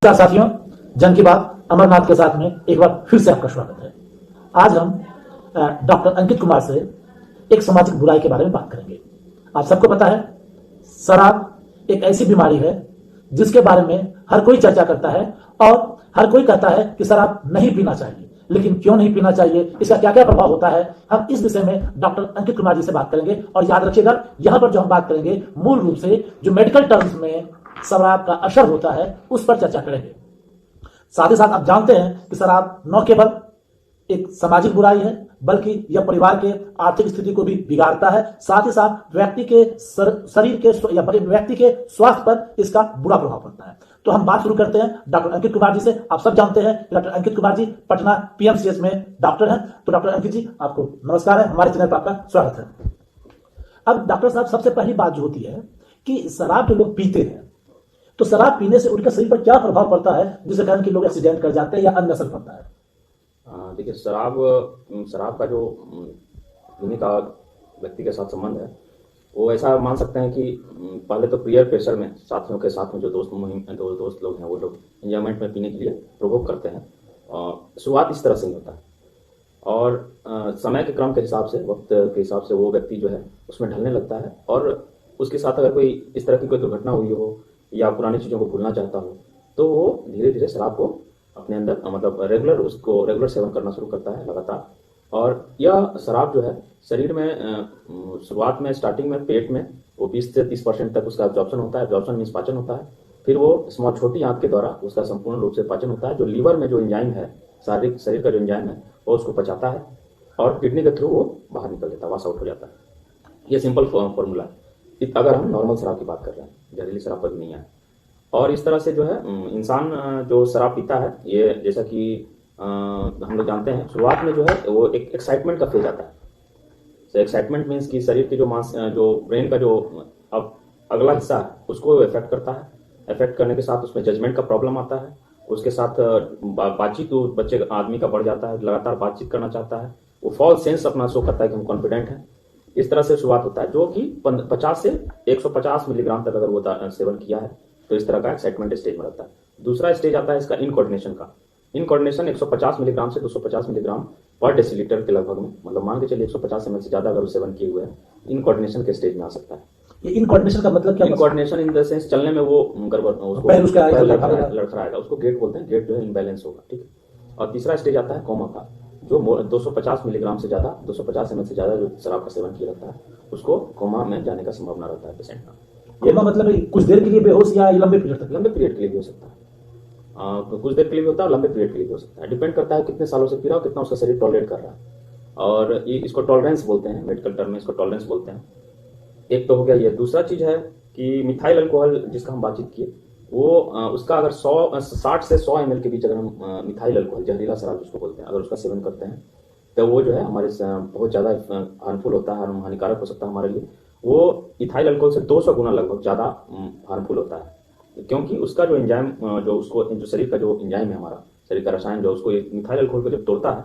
नमस्कार साथियों, जन की बात अमरनाथ के साथ में एक बार फिर से आपका स्वागत है। आज हम डॉक्टर अंकित कुमार से एक सामाजिक बुराई के बारे में बात करेंगे। आप सबको पता है, शराब एक ऐसी बीमारी है जिसके बारे में हर कोई चर्चा करता है और हर कोई कहता है कि शराब नहीं पीना चाहिए। लेकिन क्यों नहीं पीना चाहिए, इसका क्या क्या प्रभाव होता है, हम इस विषय में डॉक्टर अंकित कुमार जी से बात करेंगे। और याद रखिएगा, यहाँ पर जो हम बात करेंगे मूल रूप से जो मेडिकल टर्म्स में शराब का असर होता है उस पर चर्चा करेंगे। साथ ही साथ आप जानते हैं कि शराब न केवल एक सामाजिक बुराई है बल्कि यह परिवार के आर्थिक स्थिति को भी बिगाड़ता है। साथ ही साथ व्यक्ति के शरीर के या व्यक्ति के स्वास्थ्य पर इसका बुरा प्रभाव पड़ता है। तो हम बात शुरू करते हैं डॉक्टर अंकित कुमार जी से। आप सब जानते हैं डॉक्टर अंकित कुमार जी पटना पीएमसीएच में डॉक्टर हैं। तो डॉक्टर अंकित जी, आपको नमस्कार है, हमारे चैनल पर आपका स्वागत है। अब डॉक्टर साहब, सबसे पहली बात जो होती है कि शराब जो लोग पीते हैं, तो शराब पीने से उनके शरीर पर क्या प्रभाव पड़ता है जिसके कारण कि लोग एक्सीडेंट कर जाते हैं या अन्य असर पड़ता है? देखिए, शराब का जो पीने का व्यक्ति के साथ संबंध है वो ऐसा मान सकते हैं कि पहले तो पीयर प्रेशर में साथियों के साथ में जो दोस्त लोग हैं वो लोग एंजॉयमेंट में पीने के लिए प्रोवोक करते हैं। शुरुआत इस तरह से ही होता है और समय के क्रम के हिसाब से, वक्त के हिसाब से वो व्यक्ति जो है उसमें ढलने लगता है और उसके साथ अगर कोई इस तरह की कोई दुर्घटना हुई हो या पुरानी चीज़ों को भूलना चाहता हो तो वो धीरे धीरे शराब को अपने अंदर मतलब रेगुलर सेवन करना शुरू करता है लगातार। और यह शराब जो है शरीर में शुरुआत में स्टार्टिंग में पेट में वो 20 से 30% तक उसका एब्जॉर्प्शन होता है। एब्जॉर्प्शन मीन्स पाचन होता है। फिर वो छोटी आंत के द्वारा उसका संपूर्ण रूप से पाचन होता है। जो लीवर में जो एंजाइम है, शारीरिक शरीर का जो एंजाइम है वो उसको पचाता है और किडनी के थ्रू वो बाहर निकल जाता है, वास आउट हो जाता है। ये सिंपल फॉर्मूला है अगर हम नॉर्मल शराब की बात कर रहे हैं, जहरीली शराब पर नहीं है। और इस तरह से जो है इंसान जो शराब पीता है, ये जैसा कि हम लोग जानते हैं शुरुआत में जो है वो एक एक्साइटमेंट का फेज आता है। तो एक्साइटमेंट मीन्स कि शरीर की जो ब्रेन का जो अब अगला हिस्सा है उसको इफेक्ट करता है। इफेक्ट करने के साथ उसमें जजमेंट का प्रॉब्लम आता है। उसके साथ बातचीत बच्चे आदमी का बढ़ जाता है, लगातार बातचीत करना चाहता है, वो फॉल्स सेंस अपना शो करता है कि हम कॉन्फिडेंट हैं। इस तरह से शुरुआत होता है, जो कि 50 से 150 मिलीग्राम तक अगर वो सेवन किया है तो इस तरह का एक्साइटमेंट स्टेज में रहता है। दूसरा स्टेज आता है इसका इनकोऑर्डिनेशन का। इनकोऑर्डिनेशन 150 मिलीग्राम से 250 मिलीग्राम पर डेसीलीटर के लगभग में, मतलब मान के चलिए 150 ml से ज्यादा अगर सेवन किए हुए हैं, इनकोऑर्डिनेशन के स्टेज में आ सकता है। ये इनकोऑर्डिनेशन का मतलब क्या? इनकोऑर्डिनेशन इन द सेंस चलने में वो लड़खड़ाएगा, उसको गेट बोलते हैं। गेट जो है इनबैलेंस होगा, ठीक है। और तीसरा स्टेज आता है कोमा का, जो 250 मिलीग्राम से ज्यादा 250 ml से ज्यादा जो शराब का सेवन किया रहता है उसको कोमा में जाने का संभावना रहता है पेशेंट का। कोमा मतलब कुछ देर के लिए बेहोश या लंबे पीरियड तक? लंबे पीरियड के लिए भी हो सकता है। कुछ देर के लिए भी होता है और लंबे पीरियड के लिए भी हो सकता है। डिपेंड करता है कितने सालों से पी रहा हो, कितना उसका शरीर टॉलरेट कर रहा है। और ये इसको टॉलरेंस बोलते हैं, मेडिकल टर्म में इसको टॉलरेंस बोलते हैं। एक तो हो गया ये। दूसरा चीज है कि मिथाइल अल्कोहल जिसका हम बातचीत किए वो उसका अगर 60 से 100 ml के बीच अगर हम मिथाइल अल्कोहल, जहरीला शराब जिसको बोलते हैं, अगर उसका सेवन करते हैं तो वो जो है हमारे बहुत ज्यादा हार्मफुल होता है, हानिकारक हो सकता है हमारे लिए। वो इथाइल अल्कोहल से 200 गुना लगभग ज्यादा हार्मफुल होता है, क्योंकि उसका जो एंजाइम जो शरीर का जो एंजाइम है, हमारा शरीर का रसायन जो उसको मिथाइल अल्कोहल को जब तोड़ता है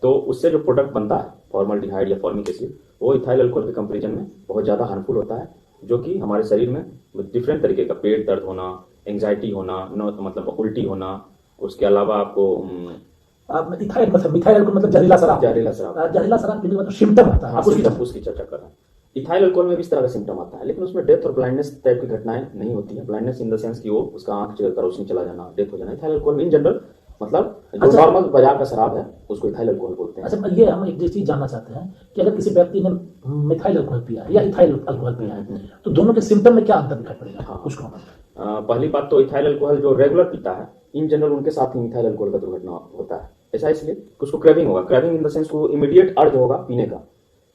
तो उससे जो प्रोडक्ट बनता है फॉर्मल्डिहाइड या फॉर्मिक एसिड, वो इथाइल अल्कोहल के कंपेरिजन में बहुत ज्यादा हार्मफुल होता है, जो कि हमारे शरीर में डिफरेंट तरीके का पेट दर्द होना, एंग्जाइटी होना, मतलब उल्टी होना, उसके अलावा आपको मिथाइल मतलब जहरीला शराब पीने का मतलब सिम्टम आता है, उसकी चर्चा कर रहे हैं। इथाइल अल्कोहल में भी इस तरह का सिम्टम आता है, लेकिन उसमें डेथ और ब्लाइंडनेस टाइप की घटनाएं नहीं होती है। ब्लाइंडनेस इन द सेंस कि वो उसका आंख का रोशनी चला जाना, डेथ हो जाना। इथाइल अल्कोहल में इन जनरल मतलब जो नॉर्मल बाजार का शराब है उसको इथाइल अल्कोहल बोलते हैं। अच्छा, ये हम एक चीज जानना चाहते हैं कि अगर किसी व्यक्ति ने मिथाइल अल्कोहल पिया है या इथाइल अल्कोहल पिया है तो दोनों के सिम्टम में क्या अंतर दिखाई पड़ेगा? हाँ, उसको पहली बात तो इथाइल अल्कोहल जो रेगुलर पीता है इन जनरल उनके साथ ही मिथाइल अल्कोहल का दुर्घटना होता है। ऐसा इसलिए कि उसको क्रेविंग होगा, क्रेविंग इन द सेंस को इमीडिएट अर्ज होगा पीने का,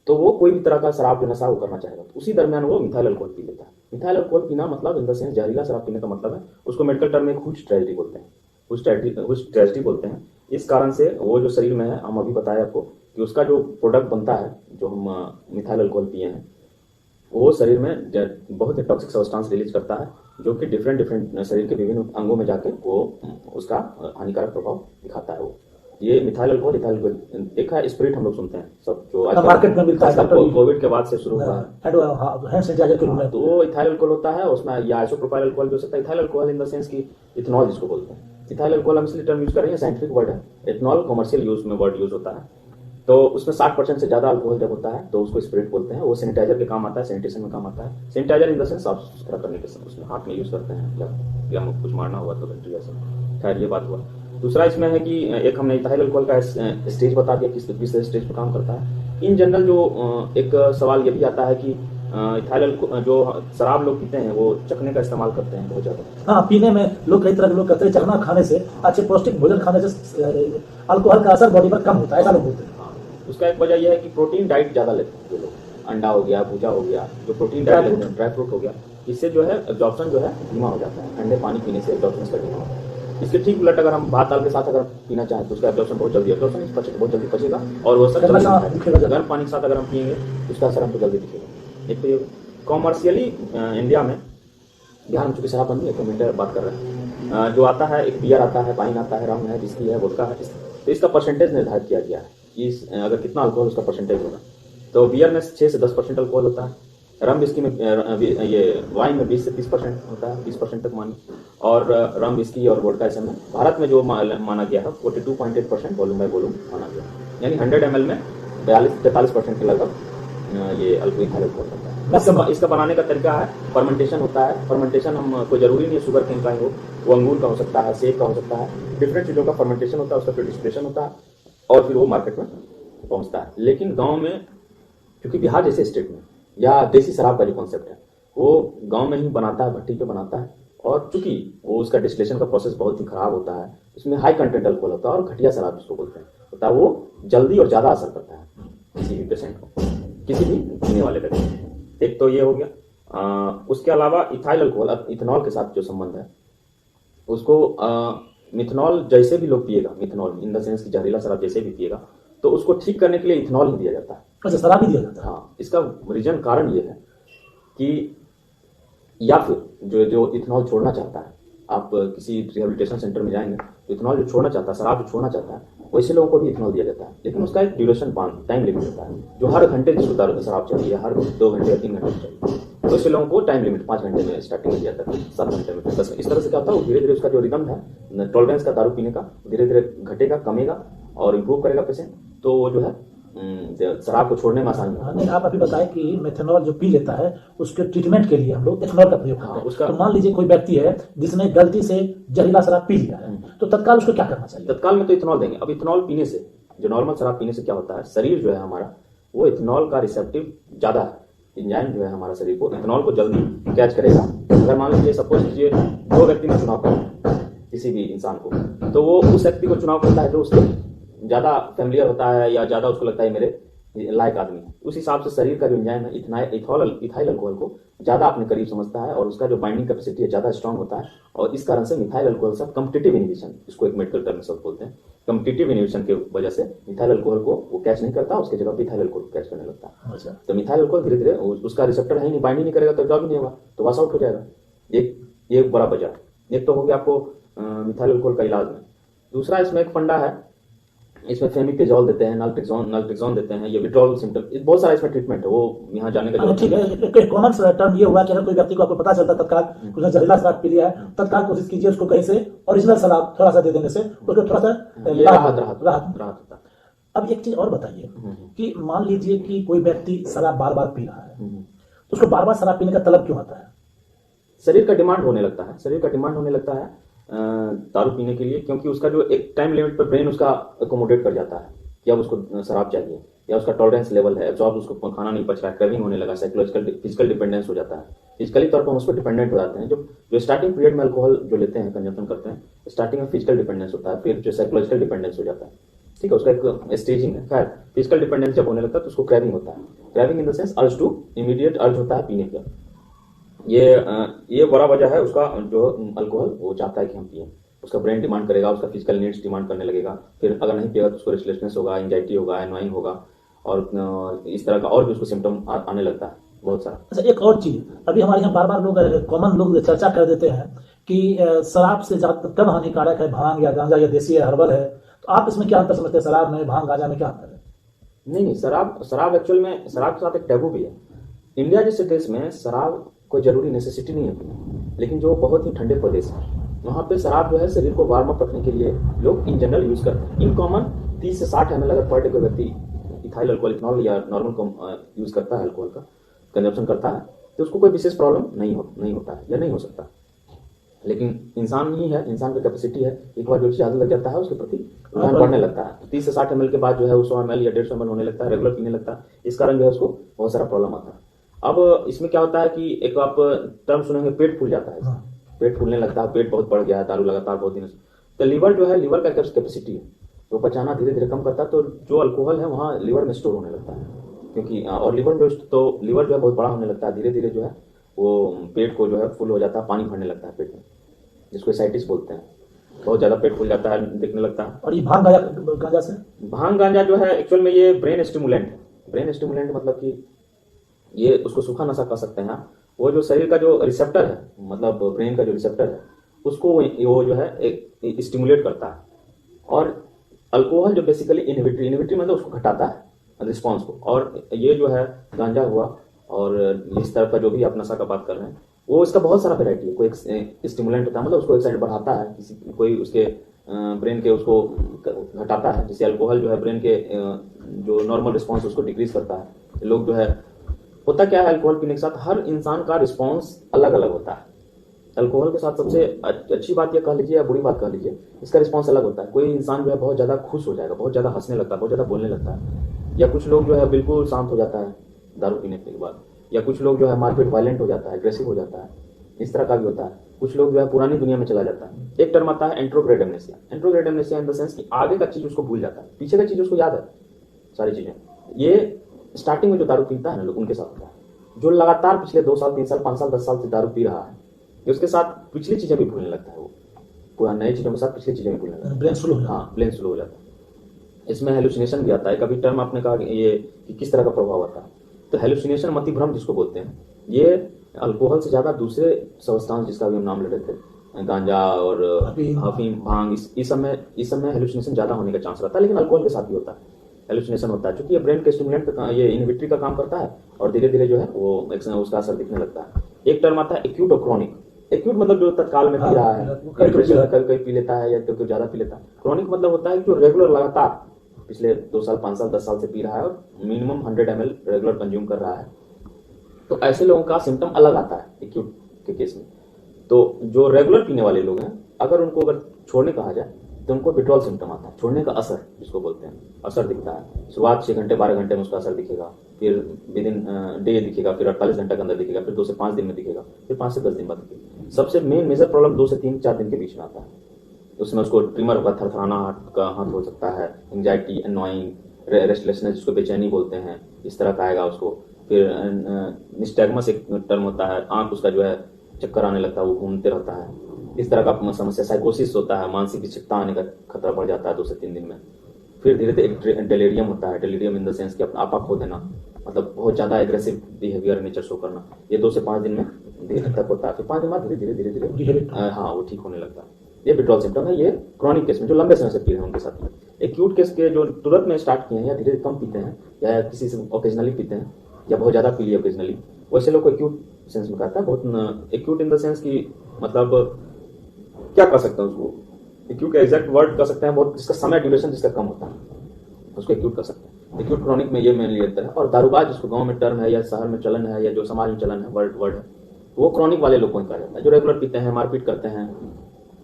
तो वो कोई भी तरह का शराब जो नशा वो करना चाहेगा, तो उसी दरमियान वो मिथाइल अल्कोहल पी लेता है। मिथाइल अल्कोहल पीना मतलब इन द सेंस जहरीला शराब पीने का मतलब है, उसको मेडिकल टर्म में हुच ट्रेजेडी बोलते हैं। हुच ट्रेजेडी बोलते हैं। इस कारण से वो जो शरीर में है, हम अभी बताया आपको कि उसका जो प्रोडक्ट बनता है, जो हम मिथाइल अल्कोहल पिए हैं, वो शरीर में बहुत ही टॉक्सिक सब्सटेंस रिलीज करता है, जो कि डिफरेंट शरीर के विभिन्न अंगों में जाके वो उसका हानिकारक प्रभाव दिखाता है। वो ये मिथाइल अल्कोहल, इथाइल अल्कोहल, एक है स्पिरिट, हम लोग सुनते हैं सब जो हाँ, मार्केट में मिलता है, आजकल डॉक्टर कोविड के बाद से शुरू हुआ है। हैंड सैनिटाइजर के रूप में। तो वो इथाइल अल्कोहल होता है, उसमें या आइसोप्रोपाइल अल्कोहल भी हो सकता है। Ethyl alcohol in the sense की इथेनॉल जिसको बोलते हैं। इथाइल अल्कोहल हम इसलिए टर्म यूज कर रहे हैं, साइंटिफिक वर्ड है। इथेनॉल कमर्शियल यूज में वर्ड यूज होता है। तो उसमें 60% से ज्यादा अल्कोहल जब होता है तो उसको स्पिरिट बोलते हैं। वो सैनिटाइजर के काम आता है, सैनिटेशन में काम आता है। सैनिटाइजर इन द सेंस साफ सुथरा करने के समय उसमें हाथ में यूज करते हैं, या कुछ मारना हुआ तो बैक्टीरिया से। खैर ये बात हुआ। दूसरा इसमें है कि एक हमने इथाइल अल्कोहल का स्टेज बता दिया, किस स्टेज पर काम करता है। इन जनरल जो एक सवाल ये भी आता है कि इथाइल अल्कोहल जो शराब लोग पीते हैं वो चखने का इस्तेमाल करते हैं बहुत ज्यादा। हाँ, पीने में लोग कई तरह के लोग करते हैं। चखना खाने से, अच्छे पौष्टिक भोजन खाने से अल्कोहल का असर बॉडी पर कम होता है, ऐसा लोग बोलते हैं। उसका एक वजह यह है कि प्रोटीन डाइट ज्यादा लेते हैं जो लोग। अंडा हो गया, भूजा हो गया, जो प्रोटीन डाइट लेते हैं, ड्राई फ्रूट हो गया, इससे जो है एब्जॉर्प्शन जो है धीमा हो जाता है। ठंडे पानी पीने से एब्जॉर्प्शन का धीमा होता है। इसके ठीक उलट अगर हम भात दाल के साथ अगर पीना चाहें तो उसका एब्जॉर्प्शन बहुत जल्दी बहुत जल्दी पचेगा और वो सब गर्म पानी के साथ अगर हम पिएंगे उसका असर हमको जल्दी दिखेगा। एक तो ये कॉमर्शियली इंडिया में, बिहार में चूंकि शराब बंदी है तो मीटर बात कर रहे हैं, जो आता है एक बियर आता है, वाइन आता है, रम है, विस्की है, वोडका है, तो इसका परसेंटेज निर्धारित किया गया है कि अगर कितना अल्कोहल उसका परसेंटेज होगा। तो बियर में 6 से 10% अल्कोहल होता है, रम विस्की में ये वाइन में 20 से 30% होता है, 20% तक मानी। और रम विस्की और वोडका ऐसे में भारत में जो माना गया है 42.8% वॉल्यूम बाय वॉल्यूम माना गया, यानी 100 ml में 43% के लगभग ये इथाइल अल्कोहल होता है। इसका बनाने का तरीका है फर्मेंटेशन होता है। फर्मेंटेशन हम कोई जरूरी नहीं है शुगर केन का हो, वो अंगूर का हो सकता है, सेब का हो सकता है, डिफरेंट चीजों का फर्मेंटेशन होता है, उसका फिर डिस्टिलेशन होता है और फिर वो मार्केट में पहुंचता है। लेकिन गांव में, क्योंकि बिहार जैसे स्टेट में या देसी शराब का जो कॉन्सेप्ट है वो गांव में ही बनाता है, भट्टी पे बनाता है, और चूंकि वो उसका डिस्टिलेशन का प्रोसेस बहुत ही खराब होता है, उसमें हाई कंटेंट अल्कोहल होता है और घटिया शराब जिसको बोलते हैं होता है, वो जल्दी और ज्यादा असर करता है किसी भी पेशेंट को, किसी भी पीने वाले व्यक्ति। एक तो ये हो गया। उसके अलावा इथाइल अल्कोहल इथेनॉल के साथ जो संबंध है उसको मिथेनॉल जैसे भी लोग पिएगा, मिथेनॉल इन द सेंस की जहरीला शराब जैसे भी पिएगा तो उसको ठीक करने के लिए इथेनॉल ही दिया जाता है। अच्छा, शराब ही दिया जाता है। हाँ, इसका रीजन कारण ये है कि या फिर जो इथेनॉल छोड़ना चाहता है, आप किसी रिहेबिलिटेशन सेंटर में जाएंगे तो इथेनॉल जो छोड़ना चाहता है, शराब जो छोड़ना चाहता है, वैसे लोगों को भी इथेनॉल दिया जाता है, लेकिन उसका एक ड्यूरेशन टाइम लिमिट होता है, जो हर घंटे जिसको शराब चाहिए, हर 2 घंटे या 3 घंटे चाहिए, तो ऐसे लोगों को टाइम लिमिट 5 घंटे में स्टार्टिंग में दिया जाता है, 7 घंटे में, 10 में। इस तरह से क्या होता है, धीरे धीरे उसका जो रिदम है टॉलरेंस का दारू पीने का धीरे धीरे घटेगा, कमेगा और इम्प्रूव करेगा पेशेंट, तो वो जो है शराब को छोड़ने में आसानी होगी। नहीं, आप अभी बताएं कि मेथनॉल जो पी लेता है उसके ट्रीटमेंट के लिए हम लोग एथेनॉल का प्रयोग करते हैं। उसका तो मान लीजिए कोई व्यक्ति है जिसने गलती से जहरीला शराब पी लिया है, तो तत्काल उसको क्या करना चाहिए? तत्काल में तो इथेनॉल देंगे। अब इथेनॉल पीने से, जो नॉर्मल शराब पीने से क्या होता है, शरीर जो है हमारा वो इथेनॉल का रिसेप्टिव ज्यादा है, एंजाइम जो है हमारा शरीर को इथेनॉल को जल्दी कैच करेगा। अगर मान लीजिए सपोज कीजिए 2 व्यक्ति में चुनाव करना किसी भी इंसान को, तो वो उस व्यक्ति को चुनाव करता है जो उसके ज्यादा फेमिलियर होता है या ज्यादा उसको लगता है मेरे लायक आदमी है। उस हिसाब से शरीर का जो एंजाइम है इथाइल अल्कोहल को ज्यादा अपने करीब समझता है और उसका जो बाइंडिंग कैपेसिटी है ज्यादा स्ट्रांग होता है, और इस कारण से मिथाइल अल्कोहल से कॉम्पिटिटिव इनहिबिशन, इसको एक मेडिकल टर्म में सब बोलते हैं, कॉम्पिटिटिव इनहिबिशन की वजह से मिथाइल अल्कोहल को वो कैच नहीं करता, उसके जगह इथाइल अल्कोहल कैच करने लगता है। तो मिथाइल अल्कोहल धीरे धीरे उसका रिसेप्टर है नहीं, बाइंडिंग नहीं करेगा तो जॉब नहीं होगा, तो वॉश आउट हो जाएगा। एक बड़ा वजह, एक तो हो गया आपको मिथाइल अल्कोहल का इलाज में। दूसरा इसमें एक फंडा है, इसमें फेमिपिजोल देते हैं, नल्ट्रिक्सोन देते हैं, ये विड्रॉल सिम्टम, बहुत सारा इसमें ट्रीटमेंट है, वो यहाँ जाने का ठीक है। कॉमन टर्म ये हुआ कि अगर कोई व्यक्ति को आपको पता चलता तत्काल उसने जहरीला शराब पी लिया है, तत्काल कोशिश कीजिए उसको कहीं से ओरिजिनल शराब थोड़ा सा दे देने से उसको थोड़ा सा राहत होता है। अब एक चीज और बताइए कि मान लीजिए कि कोई व्यक्ति शराब बार बार पी रहा है, तो उसको बार बार शराब पीने का तलब क्यों आता है? शरीर का डिमांड होने लगता है दारू पीने के लिए, क्योंकि उसका जो एक टाइम लिमिट पर ब्रेन उसका अकोमोडेट कर जाता है कि अब उसको शराब चाहिए, या उसका टॉलरेंस लेवल है, एब्जॉर्ब उसको खाना नहीं पच रहा है, क्रेविंग होने लगा, साइकोलॉजिकल फिजिकल डिपेंडेंस हो जाता है, फिजिकली तौर पर हम उस पर डिपेंडेंट हो जाते हैं। जो स्टार्टिंग पीरियड में अल्कोहल जो लेते हैं, कंजम्पशन करते हैं, स्टार्टिंग में फिजिकल डिपेंडेंस होता है, फिर जो साइकोलॉजिकल डिपेंडेंस हो जाता है, ठीक है, उसका एक स्टेजिंग है। खैर, फिजिकल डिपेंडेंस जब होने लगता है तो उसको क्रेविंग होता है, craving in the sense urge to, immediate urge होता है पीने का। ये बड़ा वजह है उसका, जो अल्कोहल वो चाहता है कि हम पिए, उसका ब्रेन डिमांड करेगा, उसका फिजिकल नीड्स डिमांड करने लगेगा, फिर अगर नहीं पिएगा तो उसको रेस्टलेसनेस होगा, एंजाइटी होगा, एनोइंग होगा, और इस तरह का और भी उसको सिम्टम आने लगता है बहुत सारा। अच्छा, एक और चीज, अभी हमारे यहाँ बार बार लोग कॉमन लोग चर्चा कर देते हैं कि शराब से ज्यादा कम हानिकारक है भांग या गांजा या देसी या हर्बल है, तो आप इसमें क्या अंतर समझते हैं, शराब में, भांग, गांजा में क्या अंतर है? नहीं, शराब शराब एक्चुअल में शराब के साथ एक टैबू भी है। इंडिया जैसे देश में शराब कोई जरूरी नेसेसिटी नहीं है पीना, लेकिन जो बहुत ही ठंडे प्रदेश है वहाँ पे शराब जो है शरीर को वार्म अप रखने के लिए लोग इन जनरल यूज करते हैं। इन कॉमन 30 से 60 ml अगर पर डे कोई व्यक्ति इथाइल अल्कोहल, इथनॉल या नॉर्मल यूज करता है, अल्कोहल का कंजप्शन करता है, तो उसको कोई विशेष प्रॉब्लम नहीं होता है या नहीं हो सकता। लेकिन इंसान ही है, इंसान की कैपेसिटी है, एक बार जो चीज आदत लग जाता है उसके प्रति रुझान बढ़ने लगता है। 30 से 60 ml के बाद जो है 100 ml या 150 ml होने लगता है, रेगुलर पीने लगता है। इस कारण जो है उसको बहुत सारा प्रॉब्लम आता है। अब इसमें क्या होता है कि एक आप टर्म सुनेंगे, पेट फूल जाता है। पेट फूलने लगता है, पेट बहुत बढ़ गया है दारू लगातार बहुत दिन से। तो लीवर जो है, लीवर का कैपेसिटी है वो पचाना धीरे धीरे कम करता है, तो जो अल्कोहल है वहाँ लीवर में स्टोर होने लगता है। क्योंकि और लीवर जो है बहुत बड़ा होने लगता है, धीरे धीरे जो है वो पेट को जो है फुल हो जाता है, पानी भरने लगता है पेट में, जिसको एसाइटिस बोलते हैं। बहुत ज्यादा पेट फूल जाता है, दिखने लगता है। और ये भांग गांजा से? भांग गांजा जो है एक्चुअल में ये ब्रेन स्टिमुलेंट है। ब्रेन स्टिमुलेंट मतलब कि ये उसको सूखा नशा कह सकते हैं। वो जो शरीर का जो रिसेप्टर है, मतलब ब्रेन का जो रिसेप्टर है, उसको वो जो है एक स्टिमुलेट करता है। और अल्कोहल जो बेसिकली इनहिबिटरी मतलब उसको घटाता है रिस्पॉन्स को। और ये जो है गांजा हुआ और इस तरह का जो भी आप नशा का बात कर रहे हैं, वो इसका बहुत सारा वेराइटी है। कोई स्टिमुलेंट होता है, मतलब उसको एक साइड बढ़ाता है, कोई उसके ब्रेन के उसको घटाता है। जैसे अल्कोहल जो है ब्रेन के जो नॉर्मल रिस्पॉन्स उसको डिक्रीज करता है। लोग जो है, होता क्या है अल्कोहल पीने के साथ, हर इंसान का रिस्पॉन्स अलग अलग होता है। अल्कोहल के साथ सबसे अच्छी बात यह कह लीजिए या बुरी बात कह लीजिए, इसका रिस्पॉन्स अलग होता है। कोई इंसान जो है बहुत ज्यादा खुश हो जाएगा, बहुत ज्यादा हंसने लगता है, बहुत ज्यादा बोलने लगता है। या कुछ लोग जो है बिल्कुल शांत हो जाता है दारू पीने के बाद। या कुछ लोग जो है मारपीट वायलेंट हो जाता है, एग्रेसिव हो जाता है। इस तरह का भी होता है। कुछ लोग जो है पुरानी दुनिया में चला जाता है। एक टर्म आता है anterograde amnesia. Anterograde amnesia in the sense कि आगे का चीज उसको भूल जाता है, पीछे का चीज उसको याद है सारी चीजें। ये स्टार्टिंग में जो दारू पीता है ना लोग, उनके साथ होता है। जो लगातार पिछले 2 साल 3 साल 5 साल 10 साल से दारू पी रहा है, उसके साथ पिछली चीजें भी भूलने लगता है। वो पुरानी नई चीजों के साथ पिछली चीजें भी भूलने लगता है। ब्रेन स्लो हो जाता है। हाँ, ब्रेन स्लो हो जाता है। इसमें हेलुसिनेशन भी आता है। कभी टर्म आपने कहा ये कि किस तरह का प्रभाव आता है, तो हेलुसिनेशन मतिभ्रम जिसको बोलते हैं, ये अल्कोहल से ज्यादा दूसरे सब्सटेंस जिसका भी हम नाम ले रहे थे, गांजा और अफीम, भांग, इस समय हेलुसिनेशन ज्यादा होने का चांस रहता है। लेकिन अल्कोहल के साथ भी होता है, हेलुसिनेशन होता है, क्योंकि ये ब्रेन के स्टिमुलेंट का, ये इनहिबिटरी का काम करता है और धीरे धीरे जो है वो उसका असर दिखने लगता है। एक टर्म आता है एक्यूट और क्रॉनिक। एक्यूट मतलब जो तत्काल में पी रहा है, कभी पी लेता है या कभी ज्यादा पी लेता है। क्रॉनिक मतलब होता है कि रेगुलर लगातार पिछले 2 साल 5 साल 10 साल से पी रहा है और मिनिमम 100 ml रेगुलर कंज्यूम कर रहा है। तो ऐसे लोगों का सिम्टम अलग आता है एक्यूट के केस में। तो जो रेगुलर पीने वाले लोग हैं, अगर उनको छोड़ने कहा जाए तो उनको विड्रॉल सिम्टम आता है, छोड़ने का असर जिसको बोलते हैं, असर दिखता है। शुरुआत 6 घंटे 12 घंटे में उसका असर दिखेगा, फिर विद इन डे दिखेगा, फिर 48 घंटे के अंदर दिखेगा, फिर 2 से 5 दिन में दिखेगा, फिर 5 से 10 दिन बाद दिखेगा। सबसे मेजर प्रॉब्लम 2 से 3-4 दिन के बीच में आता है। उसमें उसको ट्रिमर होगा, थरथराना हाथ हो सकता है, एंग्जाइटी, एनॉइंग, रेस्टलेसनेस जिसको बेचैनी बोलते हैं, इस तरह का आएगा उसको। फिर निस्टैग्मस एक टर्म होता है, आंख उसका जो है चक्कर आने लगता है, वो घूमते रहता है, इस तरह का समस्या। साइकोसिस होता है, मानसिक विक्षिप्तता आने का खतरा बढ़ जाता है 2 से 3 दिन में। फिर धीरे धीरे डेलेरियम होता है, डेलेरियम इन द सेंस कि आपा खो देना, मतलब बहुत ज्यादा एग्रेसिव बिहेवियर नेचर शो करना। ये 2 से 5 दिन में धीरे तक होता है। फिर 5 दिन बाद धीरे धीरे हाँ वो ठीक होने लगता है। ये विड्रॉल सिम्टम है। ये क्रॉनिक केस में जो लंबे समय से पी रहे हैं उनके साथ। एक्यूट केस के जो तुरंत में स्टार्ट किए हैं या धीरे कम पीते हैं या किसी से ओकेजनली पीते हैं या बहुत ज्यादा पी लिया ओकेजनली, वैसे लोग को एक्यूट सेंस में कहता है। बहुत एक्यूट इन द सेंस की मतलब क्या कर सकते हैं उसको, एक्यूट का एग्जैक्ट वर्ड कर सकते हैं, बहुत जिसका समय ड्यूरेशन जिसका कम होता है उसको एक्यूट कर सकते हैं। एक्यूट क्रॉनिक में ये मेनली रहता है। और दारूबाज जिसको गांव में टर्म है या शहर में चलन है या जो समाज में चलन है, वर्ड है, वो क्रॉनिक वाले लोगों को कहा जाता है। जो रेगुलर पीते हैं, मारपीट करते हैं,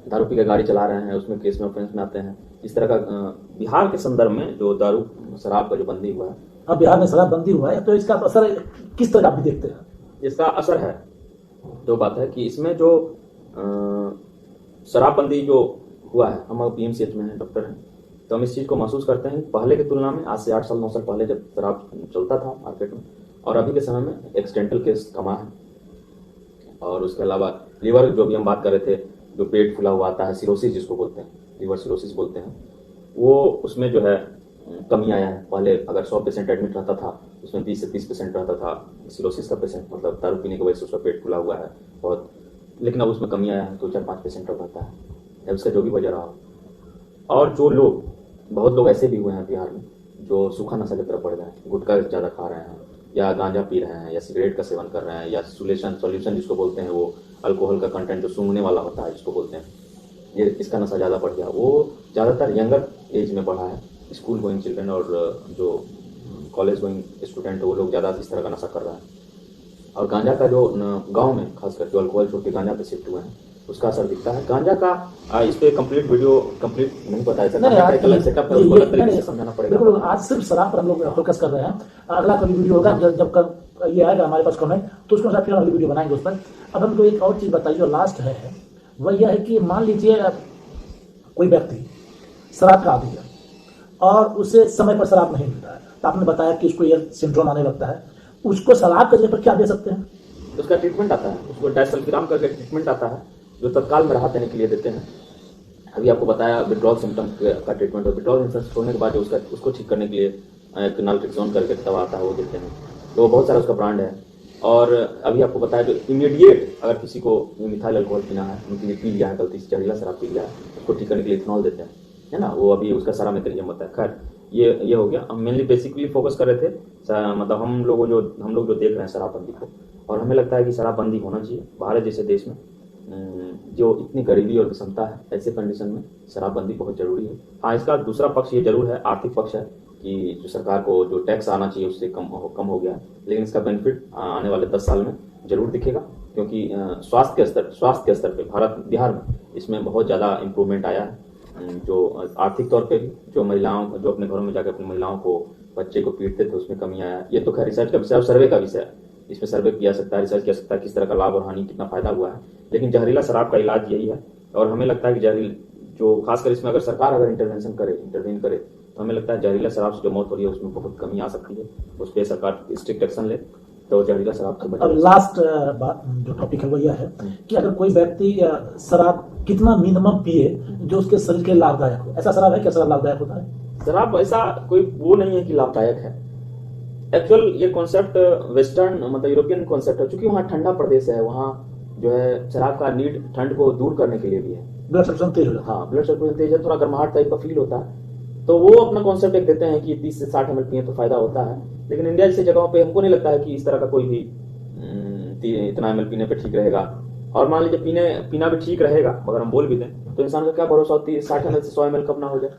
दारू पी के गाड़ी चला रहे हैं, उसमें केस में ऑफेंस में आते हैं, इस तरह का। बिहार के संदर्भ में जो दारू शराब का जो बंदी हुआ है, अब बिहार में शराब बंदी हुआ है, तो इसका असर किस तरह आप भी देखते हैं? इसका असर है, दो बात है कि इसमें जो शराबबंदी जो हुआ है, हम पीएमसीएच में हैं, डॉक्टर हैं, तो हम इस चीज को महसूस करते हैं पहले की तुलना में। आज से 8 साल 9 साल पहले जब शराब चलता था मार्केट में, और अभी के समय में एक्सीडेंटल केस कमा है। और उसके अलावा लीवर जो भी हम बात कर रहे थे, जो पेट फूला हुआ आता है, सिरोसिस जिसको बोलते हैं, लीवर सिरोसिस बोलते हैं, वो उसमें जो है कमी आया है। पहले अगर 100 पेशेंट एडमिट रहता था, उसमें 20 से 30 पेशेंट रहता था सिरोसिस का पेशेंट, मतलब दारू पीने की वजह से उसका पेट फूला हुआ है बहुत। लेकिन अब उसमें कमी आया है, 2-4-5 पेशेंट रहता है, उसका जो भी वजह रहा। और जो लोग बहुत लोग ऐसे भी हुए हैं बिहार में जो सूखा नशा की तरफ बढ़ गए हैं, गुटखा ज़्यादा खा रहे हैं या गांजा पी रहे हैं या सिगरेट का सेवन कर रहे हैं या सॉल्यूशन जिसको बोलते हैं, वो अल्कोहल का कंटेंट जो सूंघने वाला होता है जिसको बोलते हैं, ये इसका नशा ज़्यादा बढ़ गया। वो ज़्यादातर यंगर एज में बढ़ा है। स्कूल गोइंग चिल्ड्रन और जो कॉलेज गोइंग स्टूडेंट है वो लोग ज़्यादा इस तरह का नशा कर रहे हैं। और गांजा का जो गांव में खासकर जो अल्कोहल छोड़ के गांजा पे शिफ्ट हुए हैं उसका असर दिखता है। गांजा का इस पे कंप्लीट वीडियो कंप्लीट नहीं बताया सकता, एक अलग सेटअप है, उसको अलग तरीके से समझाना पड़ेगा। बिल्कुल, आज सिर्फ शराब पर हम लोग फोकस कर रहे हैं। अगला कभी वीडियो होगा जब कल ये आएगा हमारे पास कमेंट, तो उसके साथ फिर अगली वीडियो बनाएंगे उस पर। अब हमको एक और चीज़ बताइए, जो लास्ट है वह यह है कि मान लीजिए कोई व्यक्ति शराब का आदी है और उसे समय पर शराब नहीं मिलता है, तो आपने बताया कि उसको यह सिंड्रोम आने लगता है, उसको शराब के जगह पर क्या दे सकते हैं? उसका ट्रीटमेंट आता है, उसको डायसल्फिराम करके ट्रीटमेंट आता है जो तत्काल में राहत देने के लिए देते हैं। अभी आपको बताया विड्रॉल सिम्टम का ट्रीटमेंट, और विड्रॉल सिम्टम्स छोड़ने के बाद जो उसको ठीक करने के लिए एक नालट्रिक्सोन करके दवा आता है वो देते हैं। तो बहुत सारा उसका ब्रांड है। और अभी आपको बताया जो इमीडिएट अगर किसी को मिथाइल अल्कोहल पीना है, उनके लिए पी लिया है, गलती से जहरीला शराब पी लिया है, उसको ठीक करने के लिए इथेनॉल देते हैं, है ना। वो अभी उसका सारा मैकेनिज्म होता है। खैर ये हो गया। हम मेनली बेसिकली फोकस कर रहे थे मतलब हम लोग जो देख रहे हैं शराबबंदी को, और हमें लगता है कि शराबबंदी होना चाहिए। भारत जैसे देश में जो इतनी गरीबी और विषमता है, ऐसे कंडीशन में शराबबंदी बहुत जरूरी है। हाँ, इसका दूसरा पक्ष ये जरूर है, आर्थिक पक्ष है कि जो सरकार को जो टैक्स आना चाहिए उससे कम हो गया है, लेकिन इसका बेनिफिट आने वाले 10 साल में जरूर दिखेगा, क्योंकि स्वास्थ्य के स्तर पे बिहार में इसमें बहुत ज़्यादा इम्प्रूवमेंट आया है। जो आर्थिक तौर पे भी जो महिलाओं जो अपने घरों में जाकर अपनी महिलाओं को बच्चे को पीटते थे उसमें कमी आया है। ये तो खैर रिसर्च का विषय और सर्वे का विषय है, इसमें सर्वे किया सकता है, रिसर्च किया सकता है किस तरह का लाभ और हानि कितना फायदा हुआ है। लेकिन जहरीला शराब का इलाज यही है, और हमें लगता है कि जो खासकर इसमें अगर सरकार इंटरवीन करे तो हमें लगता है जहरीला शराब से जो मौत हो रही है उसमें बहुत कमी आ सकती है। उस पर सरकार स्ट्रिक्ट एक्शन ले तो जहरीला शराब से बचा। अब लास्ट बात जो टॉपिक है वो यह है कि अगर कोई व्यक्ति शराब कितना मिनिमम पिए जो उसके शरीर के लाभदायक हो, ऐसा शराब है क्या शराब लाभदायक होता है? शराब ऐसा कोई वो नहीं है कि लाभदायक है। एक्चुअल ये कॉन्सेप्ट वेस्टर्न मतलब यूरोपियन कॉन्सेप्ट है, क्योंकि वहाँ ठंडा प्रदेश है, वहाँ जो है शराब का नीड ठंड को दूर करने के लिए भी है। ब्लड सर्कुलेशन तेज हो जाता है। हाँ, ब्लड सर्कुलेशन तेज है, थोड़ा गर्माहट टाइप का फील होता है, तो वो अपना कॉन्सेप्ट एक देते हैं कि 30 से 60 ml पिए तो फायदा होता है। लेकिन इंडिया जैसी जगहों पे हमको नहीं लगता है कि इस तरह का कोई भी इतना ml पीने पे ठीक रहेगा। और मान लीजिए पीना भी ठीक रहेगा, मगर हम बोल भी दें तो इंसान का क्या भरोसा होती है 60 ml से 100 ml कब ना हो जाए,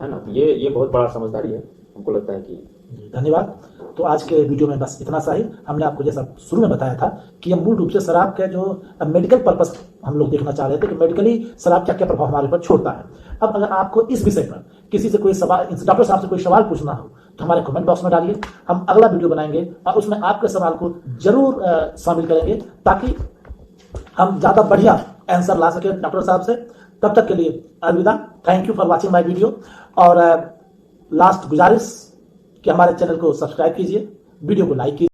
है ना। ये बहुत बड़ा समझदारी है, हमको लगता है कि। धन्यवाद। तो आज के वीडियो में बस इतना सा ही। हमने आपको जैसा शुरू में बताया था कि हम मूल रूप से शराब के जो मेडिकल पर्पस हम लोग देखना चाह रहे थे कि मेडिकली शराब क्या क्या प्रभाव हमारे ऊपर छोड़ता है। अब अगर आपको इस विषय पर किसी से कोई सवाल, डॉक्टर साहब से कोई सवाल पूछना हो तो हमारे कमेंट बॉक्स में डालिए, हम अगला वीडियो बनाएंगे और उसमें आपके सवाल को जरूर शामिल करेंगे ताकि हम ज्यादा बढ़िया आंसर ला सके डॉक्टर साहब से। तब तक के लिए अलविदा। Thank you for watching my video. और लास्ट गुजारिश कि हमारे चैनल को सब्सक्राइब कीजिए, वीडियो को लाइक कीजिए।